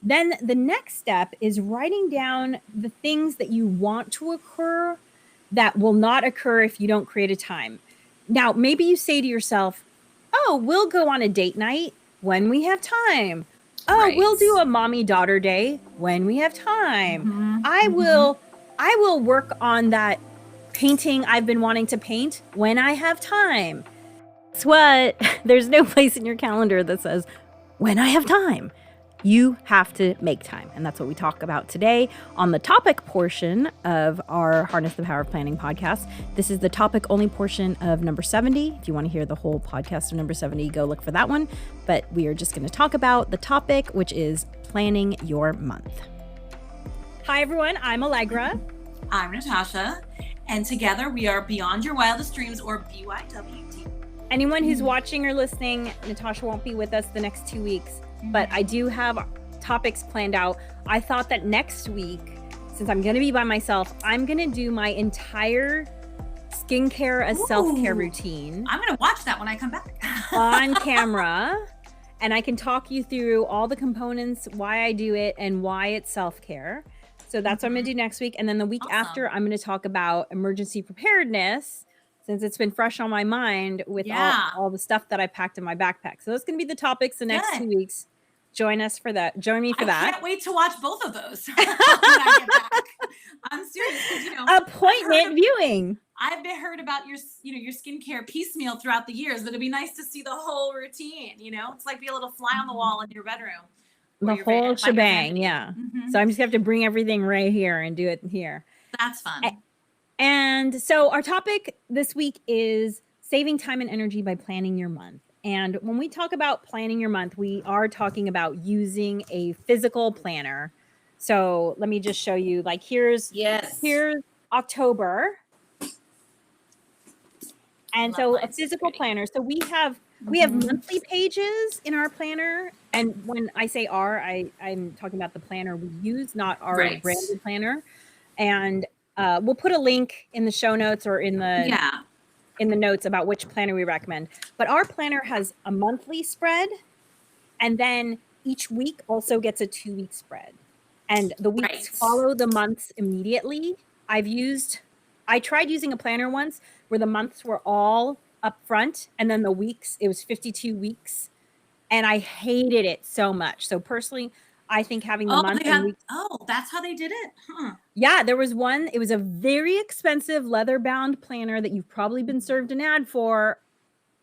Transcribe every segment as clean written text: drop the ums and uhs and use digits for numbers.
Then the next step is writing down the things that you want to occur that will not occur if you don't create a time. Now, maybe you say to yourself, oh, we'll go on a date night when we have time. Oh, we'll do a mommy-daughter day when we have time. I will work on that painting I've been wanting to paint when I have time. Guess what? There's no place in your calendar that says, when I have time. You have to make time. And that's what we talk about today on the topic portion of our Harness the Power of Planning podcast. This is the topic only portion of number 70. If you want to hear the whole podcast of number 70, go look for that one. But we are just going to talk about the topic, which is planning your month. Hi, everyone. I'm Alegre. I'm Natasha. And together we are Beyond Your Wildest Dreams, or BYWD. Anyone who's watching or listening, Natasha won't be with us the next 2 weeks. But I do have topics planned out. I thought that next week, since I'm going to be by myself, I'm going to do my entire skincare as self-care routine. I'm going to watch that when I come back. On camera. And I can talk you through all the components, why I do it, and why it's self-care. So that's what I'm going to do next week. And then the week after, I'm going to talk about emergency preparedness, since it's been fresh on my mind with all the stuff that I packed in my backpack. So those can be the topics the next 2 weeks. Join me for that. I can't wait to watch both of those when I get back. I'm serious, because appointment viewing. I've heard about your skincare piecemeal throughout the years, but it'd be nice to see the whole routine. It's like be a little fly on the wall in your bedroom. The whole shebang, yeah. So I'm just gonna have to bring everything right here and do it here. That's fun. And so our topic this week is saving time and energy by planning your month. And when we talk about planning your month, we are talking about using a physical planner. So let me just show you, like here's October. And so a physical planner. So we have monthly pages in our planner. And when I say I'm talking about the planner we use, not our branded planner. And we'll put a link in the show notes or in the notes about which planner we recommend. But our planner has a monthly spread, and then each week also gets a 2-week spread. And the weeks follow the months immediately. I tried using a planner once where the months were all up front, and then the weeks, it was 52 weeks. And I hated it so much. So personally, I think having the month and weeks. Oh, that's how they did it? Huh. Yeah, there was one. It was a very expensive leather-bound planner that you've probably been served an ad for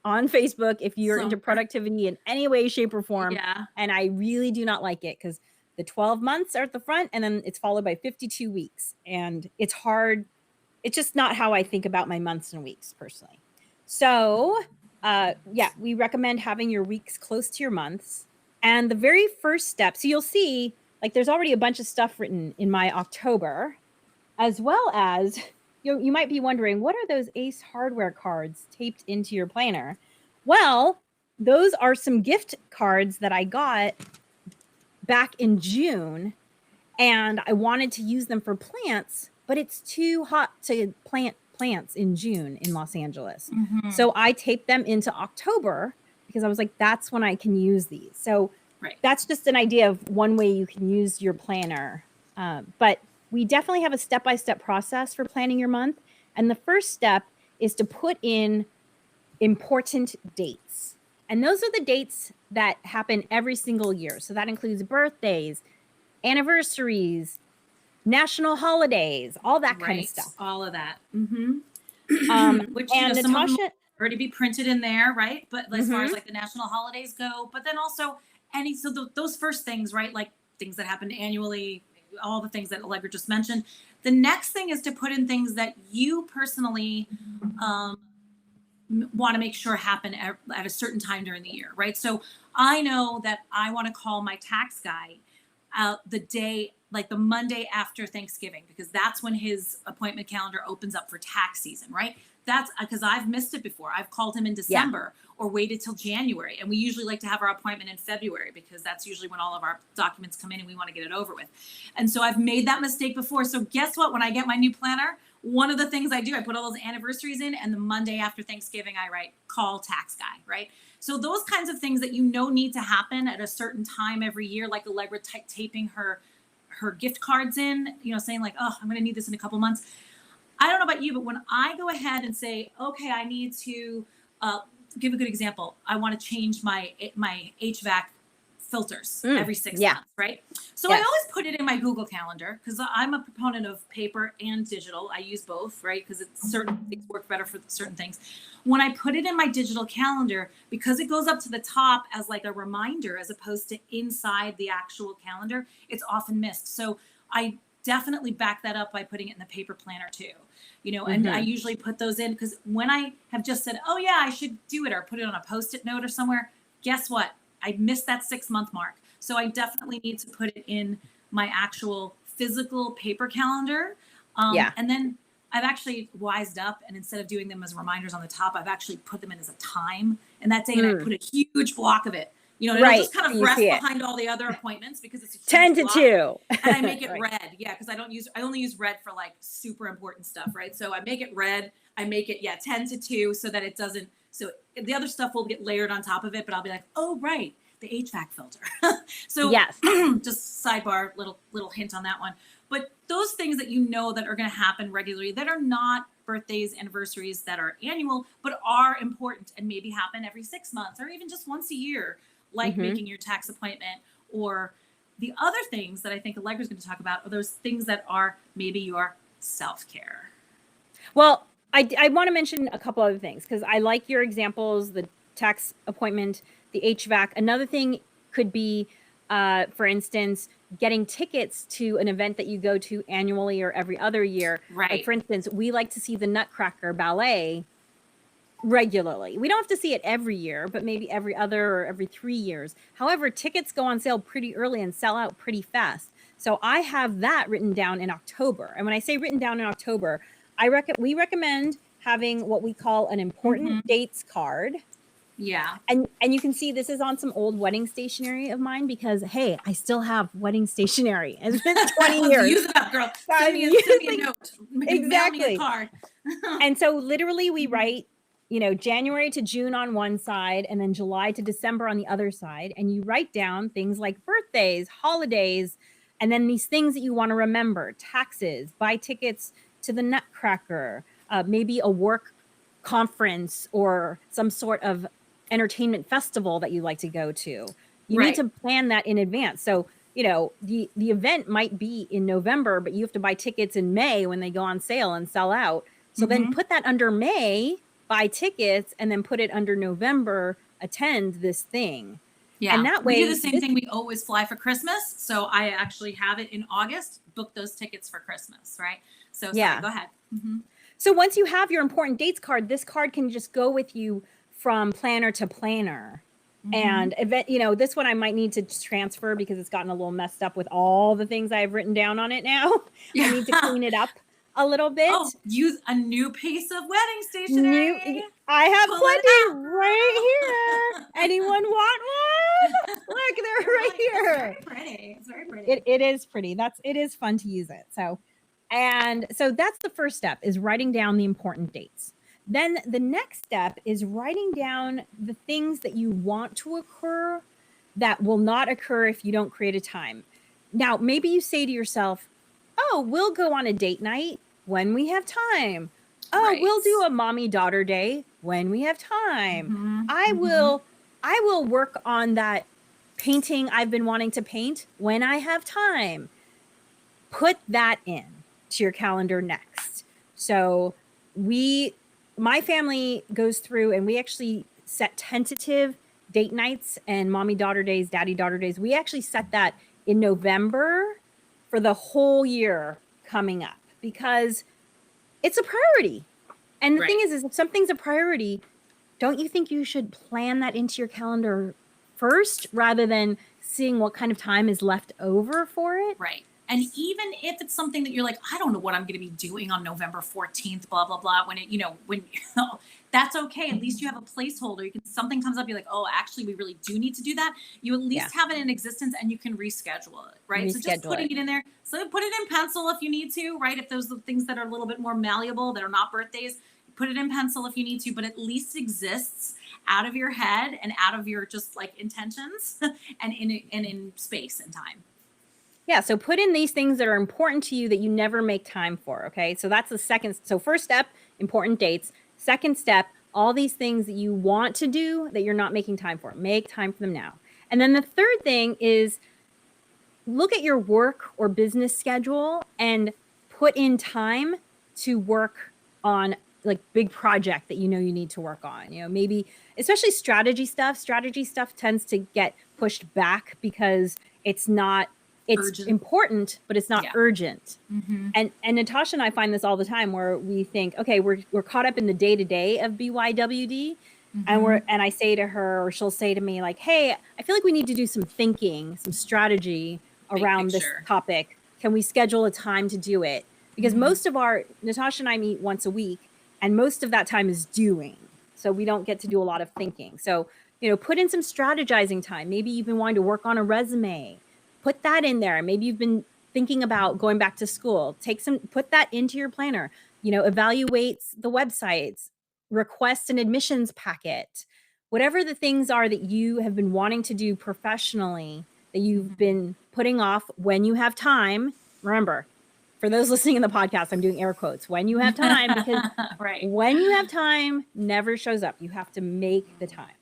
on Facebook if you're into productivity in any way, shape, or form. Yeah. And I really do not like it because the 12 months are at the front and then it's followed by 52 weeks. And it's hard. It's just not how I think about my months and weeks personally. So, we recommend having your weeks close to your months. And the very first step, so you'll see, like there's already a bunch of stuff written in my October, as well as, you might be wondering, what are those Ace Hardware cards taped into your planner? Well, those are some gift cards that I got back in June, and I wanted to use them for plants, but it's too hot to plant plants in June in Los Angeles. So I taped them into October, because I was like, that's when I can use these. So that's just an idea of one way you can use your planner. But we definitely have a step-by-step process for planning your month. And the first step is to put in important dates. And those are the dates that happen every single year. So that includes birthdays, anniversaries, national holidays, all that kind of stuff. All of that. Which, and Natasha, already be printed in there, right? But as far as like the national holidays go, but then also those first things, right? Like things that happen annually, all the things that Alegre just mentioned. The next thing is to put in things that you personally want to make sure happen at a certain time during the year, right? So I know that I want to call my tax guy the day, like the Monday after Thanksgiving, because that's when his appointment calendar opens up for tax season, right? That's because I've missed it before. I've called him in December or waited till January. And we usually like to have our appointment in February because that's usually when all of our documents come in and we want to get it over with. And so I've made that mistake before. So guess what? When I get my new planner, one of the things I do, I put all those anniversaries in, and the Monday after Thanksgiving, I write call tax guy, right? So those kinds of things that need to happen at a certain time every year, like Allegra taping her gift cards in, saying like, oh, I'm going to need this in a couple months. I don't know about you, but when I go ahead and say, okay, I need to give a good example. I want to change my HVAC filters every 6 months, right? So I always put it in my Google Calendar because I'm a proponent of paper and digital. I use both, right? Because certain things work better for certain things. When I put it in my digital calendar, because it goes up to the top as like a reminder as opposed to inside the actual calendar, it's often missed. So I definitely back that up by putting it in the paper planner too. And I usually put those in because when I have just said, oh yeah, I should do it, or put it on a Post-it note or somewhere, guess what? I missed that 6-month mark. So I definitely need to put it in my actual physical paper calendar. And then I've actually wised up, and instead of doing them as reminders on the top, I've actually put them in as a time. And that day, and I put a huge block of it. It'll just kind of rest behind all the other appointments because it's a huge 10 to block. 2. And I make it red. Yeah, because I only use red for like super important stuff, right? So I make it red. I make it 10 to 2 so that it doesn't. So the other stuff will get layered on top of it, but I'll be like, oh right, the HVAC filter. So just sidebar, little hint on that one. But those things that that are going to happen regularly, that are not birthdays, anniversaries, that are annual, but are important and maybe happen every 6 months or even just once a year, like making your tax appointment. Or the other things that I think Allegra's going to talk about are those things that are maybe your self-care. Well, I want to mention a couple other things because I like your examples, the tax appointment, the HVAC. Another thing could be, for instance, getting tickets to an event that you go to annually or every other year. Right. Like, for instance, we like to see the Nutcracker Ballet regularly. We don't have to see it every year, but maybe every other or every 3 years. However, tickets go on sale pretty early and sell out pretty fast. So I have that written down in October. And when I say written down in October, we recommend having what we call an important dates card. Yeah. And you can see this is on some old wedding stationery of mine because, hey, I still have wedding stationery. It's been 20 years. Use it up, girl. Send me a note. Exactly. Mail me a card. And so literally we write, January to June on one side and then July to December on the other side. And you write down things like birthdays, holidays, and then these things that you want to remember: taxes, buy tickets to the Nutcracker, maybe a work conference or some sort of entertainment festival that you like to go to. You need to plan that in advance. So, the event might be in November, but you have to buy tickets in May when they go on sale and sell out. So then put that under May, buy tickets, and then put it under November, attend this thing. Yeah. And that way we do the same thing. We always fly for Christmas. So I actually have it in August, book those tickets for Christmas. Right. So sorry, go ahead. So once you have your important dates card, this card can just go with you from planner to planner. And event, this one I might need to transfer because it's gotten a little messed up with all the things I've written down on it now. I need to clean it up a little bit. Oh, use a new piece of wedding stationery. I have plenty right here. Anyone want one? Look, they're right here. It's very pretty. It's very pretty. It is pretty. It is fun to use it. So that's the first step, is writing down the important dates. Then the next step is writing down the things that you want to occur that will not occur if you don't create a time. Now, maybe you say to yourself, oh, we'll go on a date night when we have time. Oh, we'll do a mommy-daughter day when we have time. I will work on that painting I've been wanting to paint when I have time. Put that in to your calendar next. So my family goes through and we actually set tentative date nights and mommy-daughter days, daddy-daughter days. We actually set that in November for the whole year coming up because it's a priority. And the thing is if something's a priority, don't you think you should plan that into your calendar first rather than seeing what kind of time is left over for it? Right. And even if it's something that you're like, I don't know what I'm going to be doing on November 14th, blah, blah, blah, when it, when that's okay. At least you have a placeholder. You can, something comes up, you're like, oh, actually, we really do need to do that. You at least have it in existence and you can reschedule it, right? So just putting it in there. So put it in pencil if you need to, right? If those are things that are a little bit more malleable, that are not birthdays, put it in pencil if you need to, but at least exists out of your head and out of your just like intentions and in space and time. Yeah, so put in these things that are important to you that you never make time for, okay? So that's the second. So first step, important dates. Second step, all these things that you want to do that you're not making time for. Make time for them now. And then the third thing is look at your work or business schedule and put in time to work on like big project that you know you need to work on. Maybe especially strategy stuff. Strategy stuff tends to get pushed back because it's urgent. Important, but it's not urgent. Mm-hmm. And Natasha and I find this all the time where we think, okay, we're caught up in the day-to-day of BYWD. Mm-hmm. And I say to her, or she'll say to me like, hey, I feel like we need to do some thinking, some strategy around this topic. Can we schedule a time to do it? Because most of Natasha and I meet once a week, and most of that time is doing. So we don't get to do a lot of thinking. So, put in some strategizing time. Maybe you've been wanting to work on a resume. Put that in there. Maybe you've been thinking about going back to school. Put that into your planner. Evaluate the websites, request an admissions packet, whatever the things are that you have been wanting to do professionally that you've been putting off when you have time. Remember, for those listening in the podcast, I'm doing air quotes, when you have time, because when you have time never shows up. You have to make the time.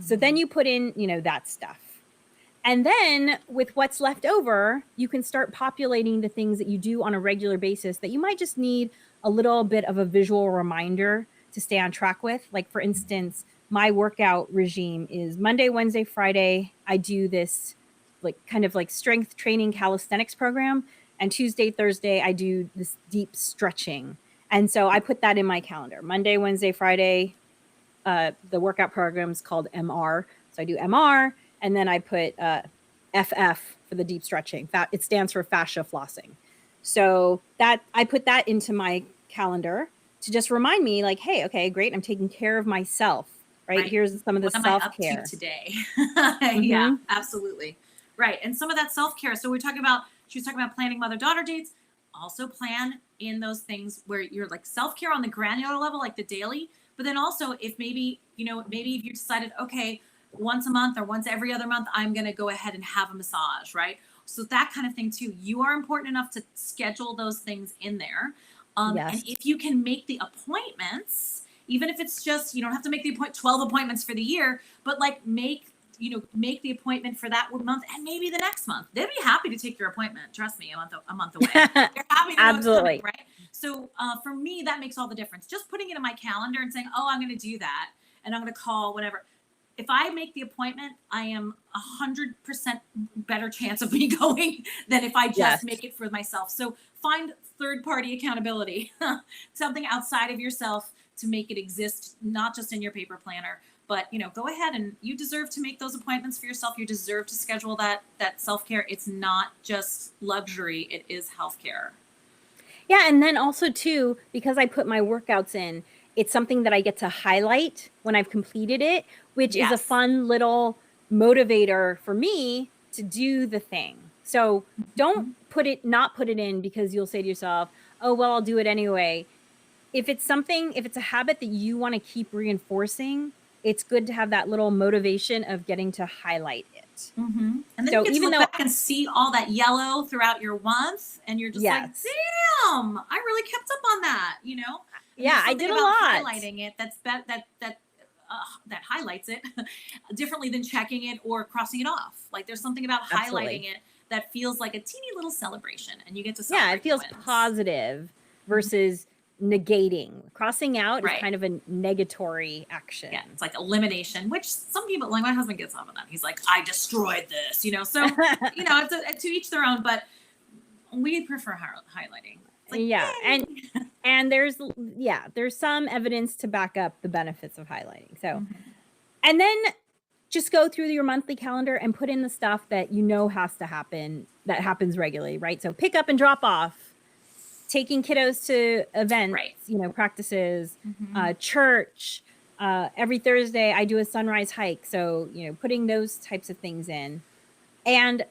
So then you put in, that stuff. And then with what's left over, you can start populating the things that you do on a regular basis that you might just need a little bit of a visual reminder to stay on track with. Like, for instance, my workout regime is Monday, Wednesday, Friday. I do this kind of strength training calisthenics program. And Tuesday, Thursday, I do this deep stretching. And so I put that in my calendar. Monday, Wednesday, Friday, the workout program is called MR. So I do MR. And then I put FF for the deep stretching. It stands for fascia flossing. So that I put that into my calendar to just remind me like, hey, okay, great. I'm taking care of myself, right? Here's some of the self-care. What am I up to today? Yeah, absolutely. Right. And some of that self-care. So she was talking about planning mother-daughter dates. Also plan in those things where you're like self-care on the granular level, like the daily, but then also if maybe if you decided, okay, once a month or once every other month, I'm going to go ahead and have a massage, right? So that kind of thing too. You are important enough to schedule those things in there. And if you can make the appointments, even if it's just, you don't have to make 12 appointments for the year, but like make the appointment for that month and maybe the next month. They'd be happy to take your appointment. Trust me, a month away. They're happy to know it's coming, right? So for me, that makes all the difference. Just putting it in my calendar and saying, oh, I'm going to do that. And I'm going to call whatever. If I make the appointment, I am 100% better chance of me going than if I just make it for myself. So find third-party accountability, something outside of yourself to make it exist, not just in your paper planner, but go ahead and you deserve to make those appointments for yourself. You deserve to schedule that self-care. It's not just luxury, it is healthcare. Yeah, and then also too, because I put my workouts in, it's something that I get to highlight when I've completed it, which is a fun little motivator for me to do the thing. So don't not put it in because you'll say to yourself, oh, well, I'll do it anyway. If it's a habit that you want to keep reinforcing, it's good to have that little motivation of getting to highlight it. And then you get to look back and see all that yellow throughout your month, and you're just like, damn, I really kept up on that, Yeah, I did a lot. Highlighting it that highlights it differently than checking it or crossing it off. Like there's something about highlighting it that feels like a teeny little celebration, and you get to celebrate. Yeah, it feels positive versus negating. Crossing out is kind of a negatory action. Yeah, it's like elimination, which some people, like my husband gets off on that. He's like, I destroyed this, So it's to each their own, but we prefer highlighting. Like, yeah, and there's some evidence to back up the benefits of highlighting. So, and then just go through your monthly calendar and put in the stuff that you know has to happen, that happens regularly, right? So pick up and drop off, taking kiddos to events, Right. Practices, church. Every Thursday I do a sunrise hike. So, putting those types of things in. And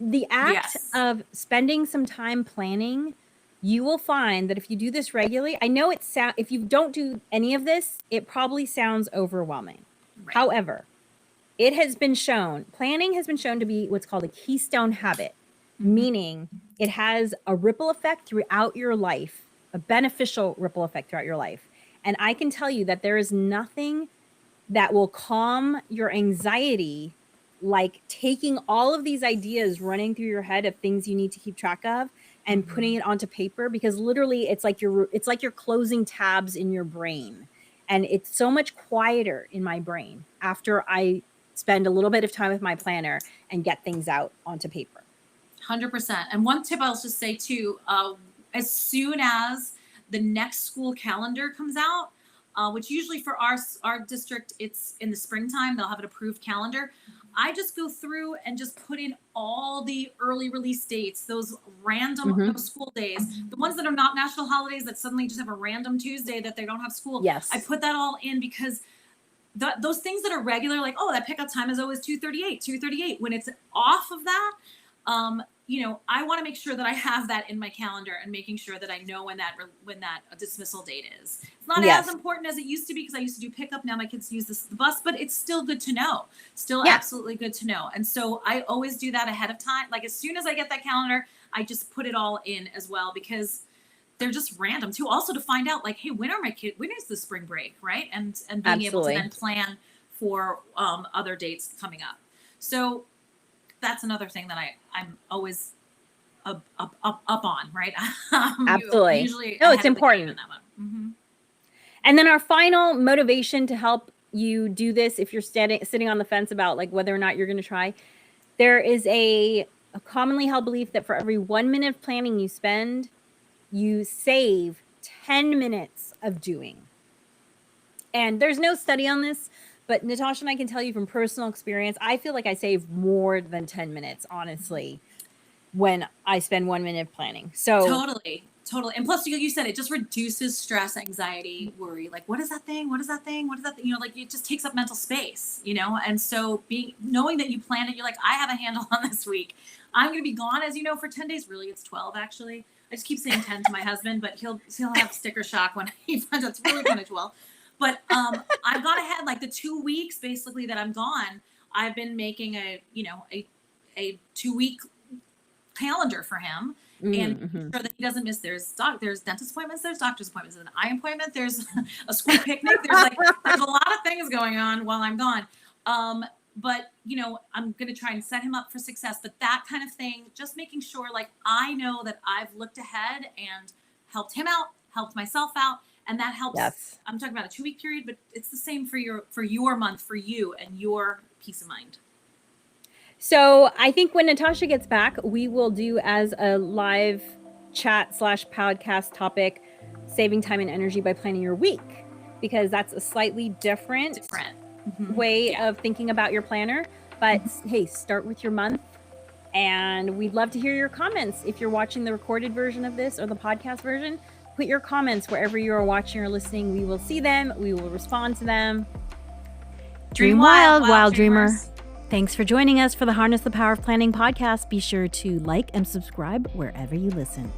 the act of spending some time planning, you will find that if you do this regularly, I know if you don't do any of this, it probably sounds overwhelming. Right. However, planning has been shown to be what's called a keystone habit, meaning it has a ripple effect throughout your life, a beneficial ripple effect throughout your life. And I can tell you that there is nothing that will calm your anxiety like taking all of these ideas running through your head of things you need to keep track of and putting it onto paper, because literally it's like you're closing tabs in your brain. And it's so much quieter in my brain after I spend a little bit of time with my planner and get things out onto paper. 100%. And one tip I'll just say too, as soon as the next school calendar comes out, which usually for our district, it's in the springtime, they'll have an approved calendar. I just go through and just put in all the early release dates, those random school days, the ones that are not national holidays that suddenly just have a random Tuesday that they don't have school. Yes. I put that all in because those things that are regular, like, that pickup time is always 2:38. When it's off of that, I want to make sure that I have that in my calendar and making sure that I know when that dismissal date is. It's not as important as it used to be because I used to do pickup. Now my kids use the bus, but it's still good to know. Still absolutely good to know. And so I always do that ahead of time. Like as soon as I get that calendar, I just put it all in as well because they're just random too. Also to find out like, hey, when is the spring break, right? And being able to then plan for other dates coming up. So that's another thing that I'm always up on, right? Absolutely. Usually it's important. And then our final motivation to help you do this, if you're sitting on the fence about like whether or not you're going to try, there is a commonly held belief that for every 1 minute of planning you spend, you save 10 minutes of doing. And there's no study on this, but Natasha and I can tell you from personal experience, I feel like I save more than 10 minutes, honestly, when I spend 1 minute planning. So totally. And plus, you said it just reduces stress, anxiety, worry. Like, what is that thing? What is that thing? What is that thing? Like it just takes up mental space, And so knowing that you planned it, you're like, I have a handle on this week. I'm going to be gone, as you know, for 10 days. Really, it's 12 actually. I just keep saying 10 to my husband, but he'll have sticker shock when he finds out it's really kind of 12. But I've gone ahead, like the 2 weeks basically that I'm gone, I've been making a 2-week calendar for him and sure that he doesn't miss. There's dentist appointments, there's doctor's appointments, there's an eye appointment, there's a school picnic. There's a lot of things going on while I'm gone. But I'm going to try and set him up for success. But that kind of thing, just making sure like I know that I've looked ahead and helped him out, helped myself out. And that helps. Yes. I'm talking about a 2-week period, but it's the same for your month, for you and your peace of mind. So I think when Natasha gets back, we will do as a live chat / podcast topic, saving time and energy by planning your week, because that's a slightly different way of thinking about your planner. But hey, start with your month. And we'd love to hear your comments. If you're watching the recorded version of this or the podcast version, put your comments wherever you are watching or listening. We will see them. We will respond to them. Dream wild, wild dreamer. Thanks for joining us for the Harness the Power of Planning podcast. Be sure to like and subscribe wherever you listen.